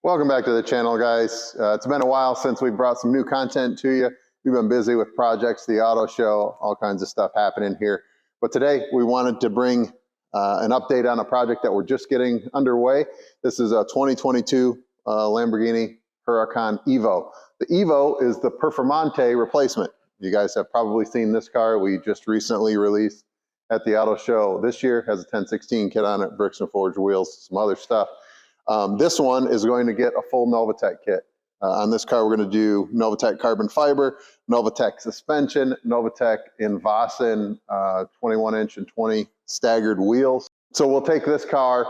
Welcome back to the channel, guys. It's been a while since we brought some new content to you. We've been busy with projects, the auto show, all kinds of stuff happening here. But today we wanted to bring an update on a project that we're just getting underway. This is a 2022 Lamborghini Huracan EVO. The EVO is the Performante replacement. You guys have probably seen this car. We just recently released at the auto show this year. Has a 1016 kit on it, bricks and forged wheels, some other stuff. This one is going to get a full Novitec kit. On this car, we're going to do Novitec Carbon Fiber, Novitec Suspension, Novitec in Vossen 21-inch and 20 staggered wheels. So we'll take this car,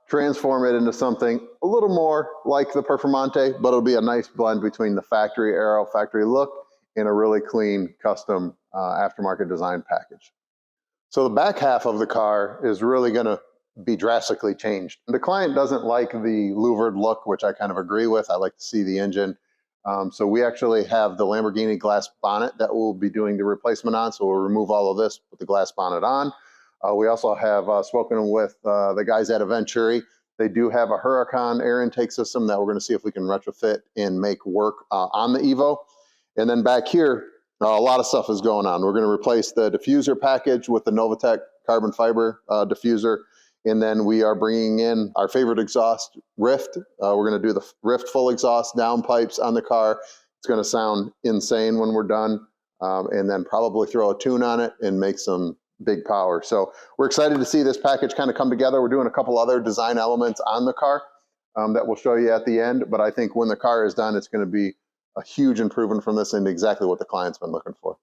transform it into something a little more like the Performante, but it'll be a nice blend between the factory aero, factory look, and a really clean custom aftermarket design package. So the back half of the car is really going to be drastically changed. The client doesn't like the louvered look, which I kind of agree with. I like to see the engine. So we actually have the Lamborghini glass bonnet that we'll be doing the replacement on. So we'll remove all of this, put the glass bonnet on. We also have spoken with the guys at Venturi. They do have a Huracan air intake system that we're going to see if we can retrofit and make work on the EVO. And then back here, a lot of stuff is going on. We're going to replace the diffuser package with the Novitec Carbon Fiber diffuser. And then we are bringing in our favorite exhaust, RYFT. We're going to do the RYFT full exhaust downpipes on the car. It's going to sound insane when we're done. And then probably throw a tune on it and make some big power. So we're excited to see this package kind of come together. We're doing a couple other design elements on the car that we'll show you at the end. But I think when the car is done, it's going to be a huge improvement from this and exactly what the client's been looking for.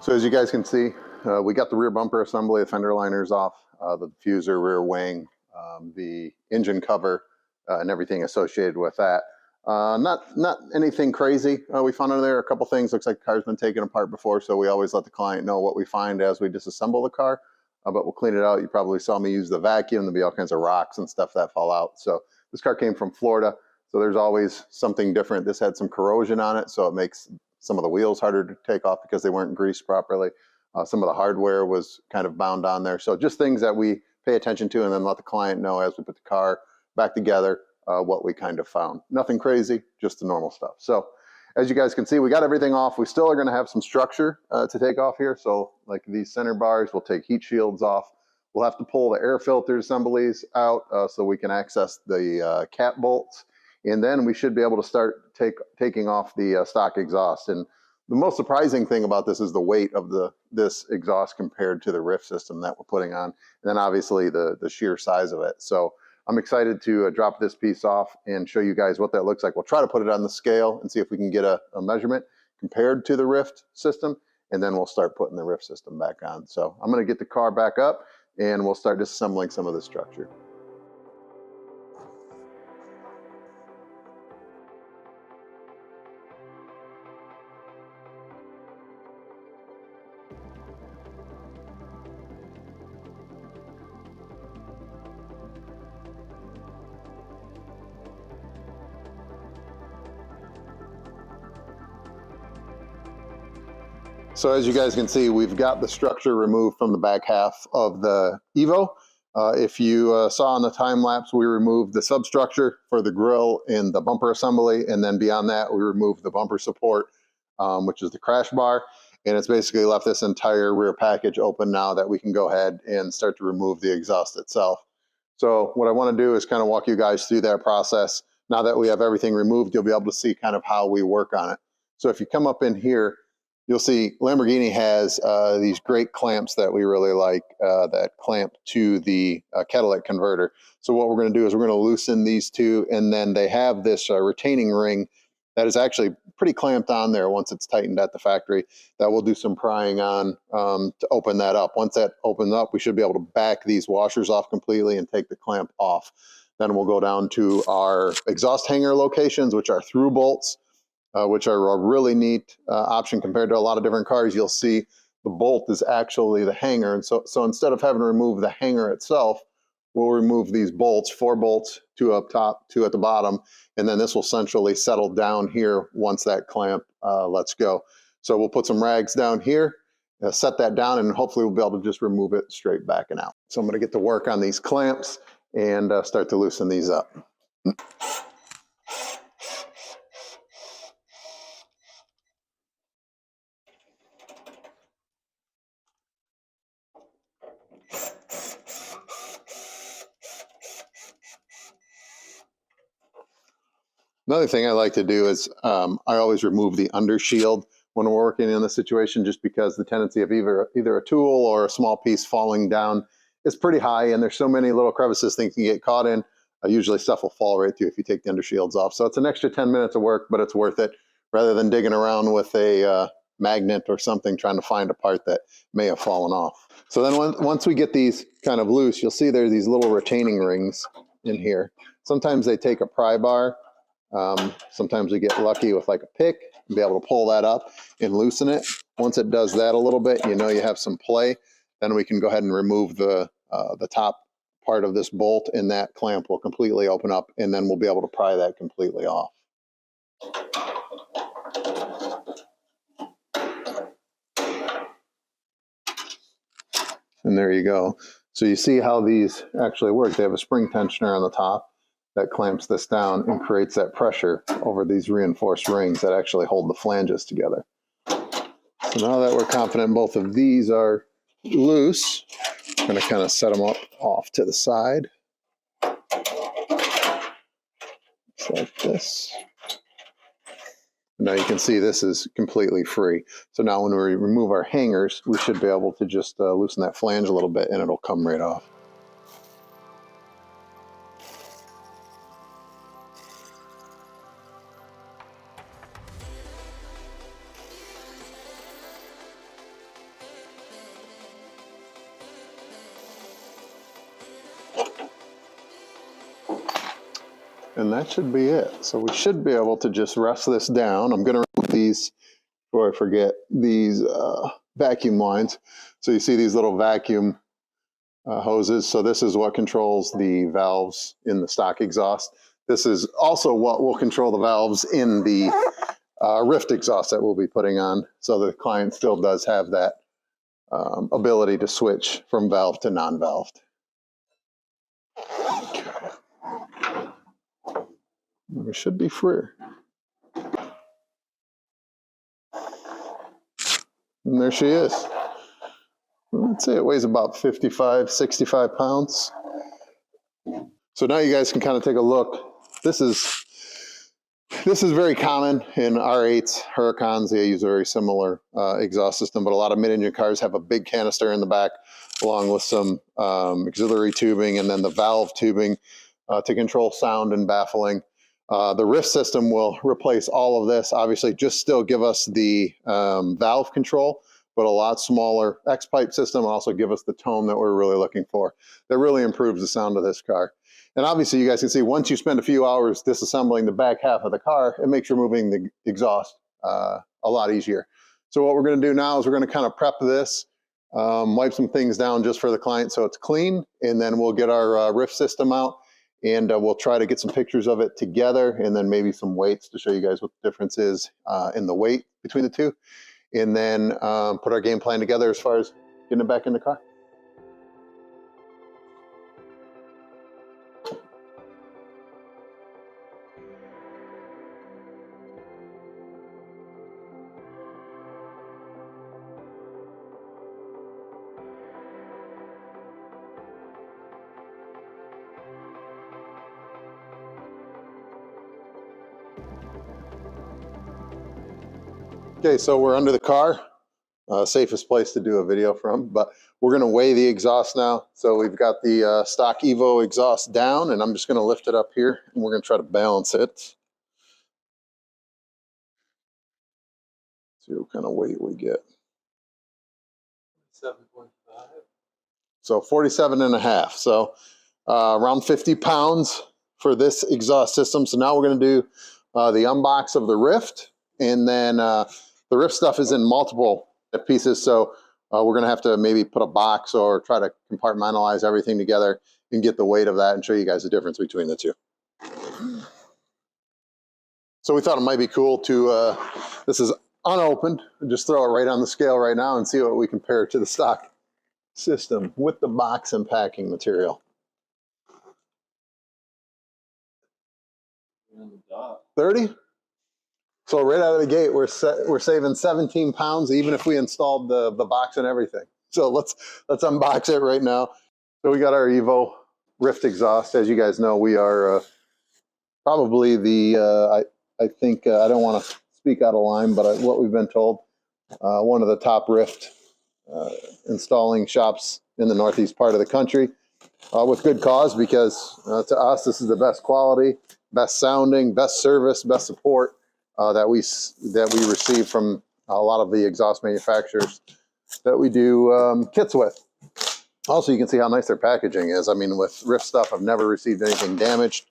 So as you guys can see, we got the rear bumper assembly, the fender liners off, the diffuser, rear wing, the engine cover, and everything associated with that. Not anything crazy. We found in there a couple things. Looks like the car's been taken apart before, so we always let the client know what we find as we disassemble the car. But we'll clean it out. You probably saw me use the vacuum. There'll be all kinds of rocks and stuff that fall out. So this car came from Florida, so there's always something different. This had some corrosion on it, so it makes some of the wheels harder to take off because they weren't greased properly. Some of the hardware was kind of bound on there. So just things that we pay attention to and then let the client know as we put the car back together what we kind of found. Nothing crazy, just the normal stuff. So as you guys can see, we got everything off. We still are going to have some structure to take off here. So like these center bars, we'll take heat shields off. We'll have to pull the air filter assemblies out so we can access the cap bolts. And then we should be able to start taking off the stock exhaust. And The most surprising thing about this is the weight of this exhaust compared to the RYFT system that we're putting on, and then obviously the sheer size of it. So I'm excited to drop this piece off and show you guys what that looks like. We'll try to put it on the scale and see if we can get a measurement compared to the RYFT system, and then we'll start putting the RYFT system back on. So I'm going to get the car back up and we'll start disassembling some of the structure. So as you guys can see, we've got the structure removed from the back half of the EVO. If you saw on the time lapse, we removed the substructure for the grille and the bumper assembly, and then beyond that, we removed the bumper support, which is the crash bar, and it's basically left this entire rear package open now that we can go ahead and start to remove the exhaust itself. So what I want to do is kind of walk you guys through that process. Now that we have everything removed, you'll be able to see kind of how we work on it. So if you come up in here, you'll see Lamborghini has these great clamps that we really like that clamp to the catalytic converter. So what we're going to do is we're going to loosen these two, and then they have this retaining ring that is actually pretty clamped on there once it's tightened at the factory, that we'll do some prying on to open that up. Once that opens up, we should be able to back these washers off completely and take the clamp off. Then we'll go down to our exhaust hanger locations, which are through bolts, which are a really neat option compared to a lot of different cars. You'll see the bolt is actually the hanger. And so instead of having to remove the hanger itself, we'll remove these bolts, 4 bolts, 2 up top, 2 at the bottom, and then this will centrally settle down here once that clamp lets go. So we'll put some rags down here, set that down, and hopefully we'll be able to just remove it straight back and out. So I'm going to get to work on these clamps and start to loosen these up. Another thing I like to do is I always remove the under shield when we're working in this situation, just because the tendency of either a tool or a small piece falling down is pretty high, and there's so many little crevices things can get caught in. Usually stuff will fall right through if you take the under shields off. So it's an extra 10 minutes of work, but it's worth it rather than digging around with a magnet or something trying to find a part that may have fallen off. So then once we get these kind of loose, you'll see there's these little retaining rings in here. Sometimes they take a pry bar. Sometimes we get lucky with like a pick and be able to pull that up and loosen it. Once it does that a little bit, you know you have some play, then we can go ahead and remove the top part of this bolt, and that clamp will completely open up, and then we'll be able to pry that completely off. And there you go. So you see how these actually work. They have a spring tensioner on the top that clamps this down and creates that pressure over these reinforced rings that actually hold the flanges together. So now that we're confident both of these are loose, I'm going to kind of set them up off to the side. Just like this. Now you can see this is completely free. So now when we remove our hangers, we should be able to just loosen that flange a little bit and it'll come right off. And that should be it. So we should be able to just rest this down. I'm going to remove these, before I forget, these vacuum lines. So you see these little vacuum hoses. So this is what controls the valves in the stock exhaust. This is also what will control the valves in the RYFT exhaust that we'll be putting on. So the client still does have that ability to switch from valve to non-valved. We should be free. And there she is. I'd say it weighs about 55, 65 pounds. So now you guys can kind of take a look. This is This is very common in R8s, Huracans. They use a very similar exhaust system, but a lot of mid-engine cars have a big canister in the back, along with some auxiliary tubing and then the valve tubing to control sound and baffling. The RYFT system will replace all of this. Obviously, just still give us the valve control, but a lot smaller X-pipe system, and also give us the tone that we're really looking for. That really improves the sound of this car. And obviously, you guys can see once you spend a few hours disassembling the back half of the car, it makes removing the exhaust a lot easier. So what we're going to do now is we're going to kind of prep this, wipe some things down just for the client so it's clean, and then we'll get our RYFT system out, and we'll try to get some pictures of it together, and then maybe some weights to show you guys what the difference is in the weight between the two, and then put our game plan together as far as getting it back in the car. Okay, so we're under the car, safest place to do a video from, but we're going to weigh the exhaust now. So we've got the stock EVO exhaust down, and I'm just going to lift it up here, and we're going to try to balance it. See what kind of weight we get. 7.5. So 47.5. So around 50 pounds for this exhaust system. So now we're going to do the unbox of the RYFT, and then the RYFT stuff is in multiple pieces, so we're going to have to maybe put a box or try to compartmentalize everything together and get the weight of that and show you guys the difference between the two. So we thought it might be cool to, this is unopened, just throw it right on the scale right now and see what we compare to the stock system with the box and packing material. 30? So right out of the gate, we're saving 17 pounds, even if we installed the box and everything. So let's unbox it right now. So we got our EVO RYFT exhaust. As you guys know, we are probably the, I think, I don't want to speak out of line, but what we've been told, one of the top RYFT installing shops in the northeast part of the country, with good cause, because to us, this is the best quality, best sounding, best service, best support that we receive from a lot of the exhaust manufacturers that we do kits with. Also, you can see how nice their packaging is. I mean, with RYFT stuff, I've never received anything damaged,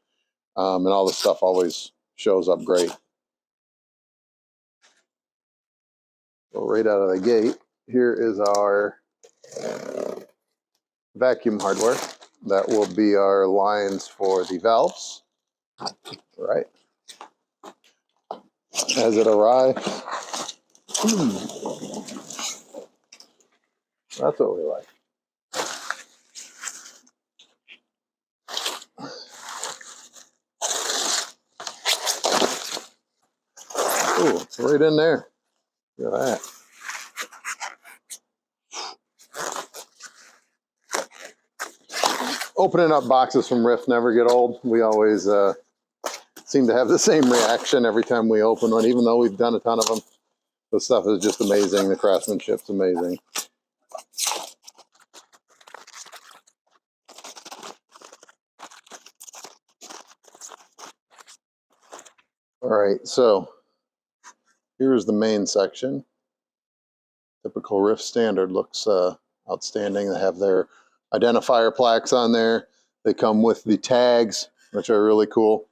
and all the stuff always shows up great. So right out of the gate, here is our vacuum hardware. That will be our lines for the valves. Right. As it arrives, that's what we like. Ooh, it's right in there. Look at that. Opening up boxes from RYFT never get old. We always seem to have the same reaction every time we open one, even though we've done a ton of them. The stuff is just amazing. The craftsmanship's amazing. All right, so here's the main section. Typical RYFT standard looks outstanding. They have their identifier plaques on there. They come with the tags, which are really cool.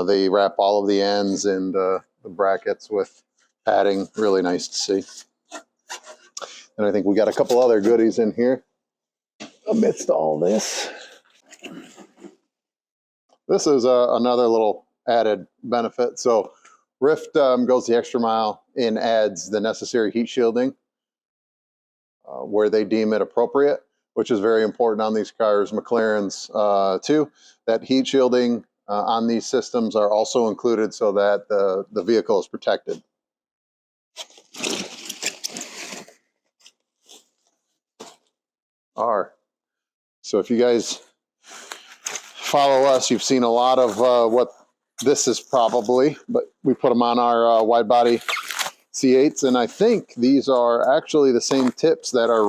They wrap all of the ends and the brackets with padding. Really nice to see. And I think we got a couple other goodies in here amidst all this. This is another little added benefit. So RYFT goes the extra mile and adds the necessary heat shielding where they deem it appropriate, which is very important on these cars. McLaren's too. That heat shielding on these systems are also included so that the vehicle is protected. So if you guys follow us, you've seen a lot of what this is probably, but we put them on our wide body C8s, and I think these are actually the same tips that are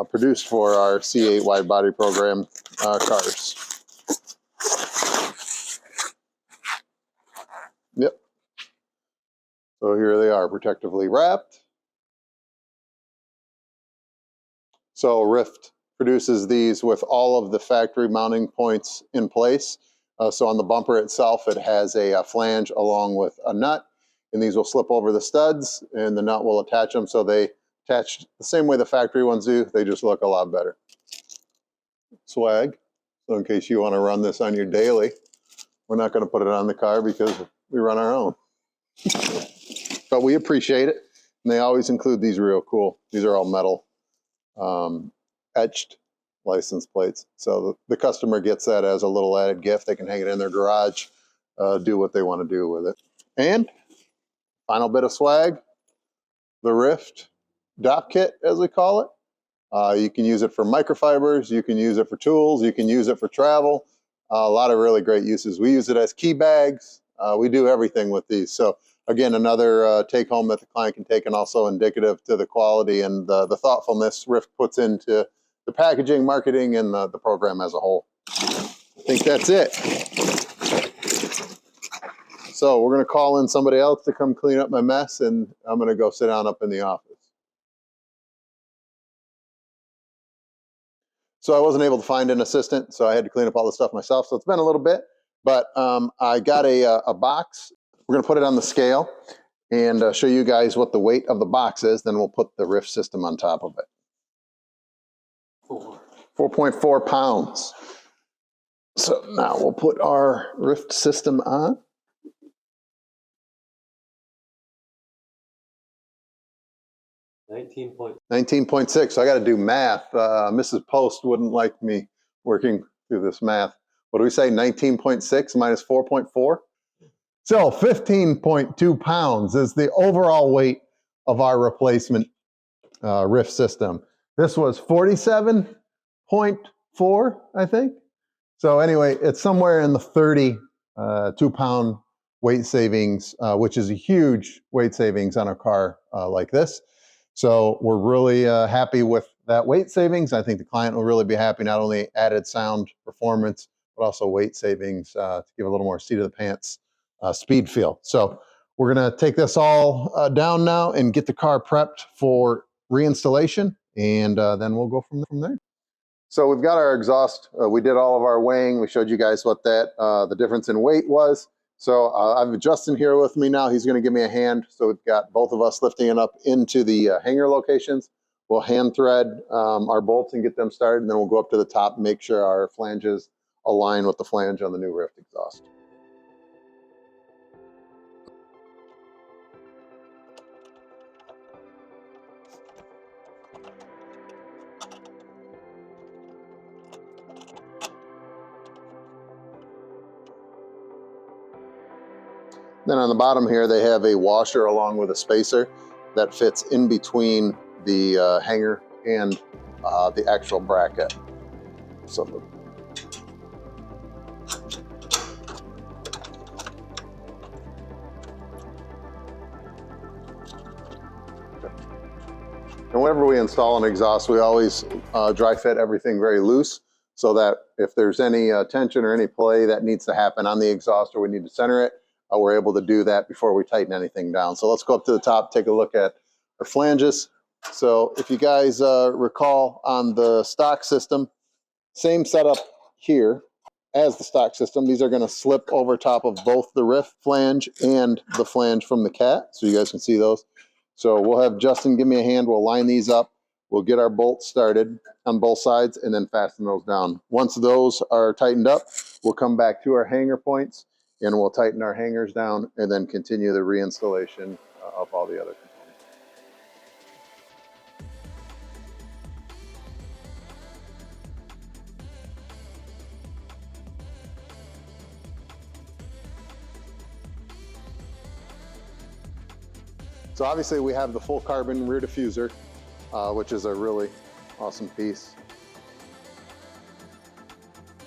produced for our C8 wide body program cars. Yep. So here they are, protectively wrapped. So RYFT produces these with all of the factory mounting points in place. So on the bumper itself, it has a flange along with a nut, and these will slip over the studs, and the nut will attach them. So they attach the same way the factory ones do. They just look a lot better. Swag. So in case you want to run this on your daily, we're not going to put it on the car because we run our own. But we appreciate it, and they always include these real cool. These are all metal etched license plates. So the customer gets that as a little added gift. They can hang it in their garage, do what they want to do with it. And final bit of swag, the RYFT DOP kit, as we call it. You can use it for microfibers, you can use it for tools, you can use it for travel. A lot of really great uses. We use it as key bags. We do everything with these. So again, another take home that the client can take, and also indicative to the quality and the thoughtfulness RYFT puts into the packaging, marketing, and the program as a whole. I think that's it. So we're going to call in somebody else to come clean up my mess, and I'm going to go sit down up in the office. So I wasn't able to find an assistant, so I had to clean up all the stuff myself. So it's been a little bit, but I got a box. We're going to put it on the scale and show you guys what the weight of the box is. Then we'll put the RYFT system on top of it. 4.4 pounds. So now we'll put our RYFT system on. $19.6. So I got to do math. Mrs. Post wouldn't like me working through this math. What do we say? 19.6 minus 4.4? So 15.2 pounds is the overall weight of our replacement RYFT system. This was 47.4, I think. So anyway, it's somewhere in the 32-pound weight savings, which is a huge weight savings on a car like this. So we're really happy with that weight savings. I think the client will really be happy, not only added sound performance, but also weight savings to give a little more seat of the pants speed feel. So we're going to take this all down now and get the car prepped for reinstallation, and then we'll go from there. So we've got our exhaust. We did all of our weighing. We showed you guys what that the difference in weight was. So I have Justin here with me now. He's going to give me a hand. So we've got both of us lifting it up into the hanger locations. We'll hand thread our bolts and get them started, and then we'll go up to the top and make sure our flanges align with the flange on the new RYFT exhaust. Then on the bottom here, they have a washer along with a spacer that fits in between the hanger and the actual bracket. So and whenever we install an exhaust, we always dry fit everything very loose, so that if there's any tension or any play that needs to happen on the exhaust, or we need to center it, we're able to do that before we tighten anything down. So let's go up to the top, take a look at our flanges. So if you guys recall, on the stock system, same setup here as the stock system. These are going to slip over top of both the RYFT flange and the flange from the cat, so you guys can see those. So we'll have Justin give me a hand. We'll line these up. We'll get our bolts started on both sides and then fasten those down. Once those are tightened up, we'll come back to our hanger points and we'll tighten our hangers down and then continue the reinstallation of all the other components. So obviously we have the full carbon rear diffuser, which is a really awesome piece.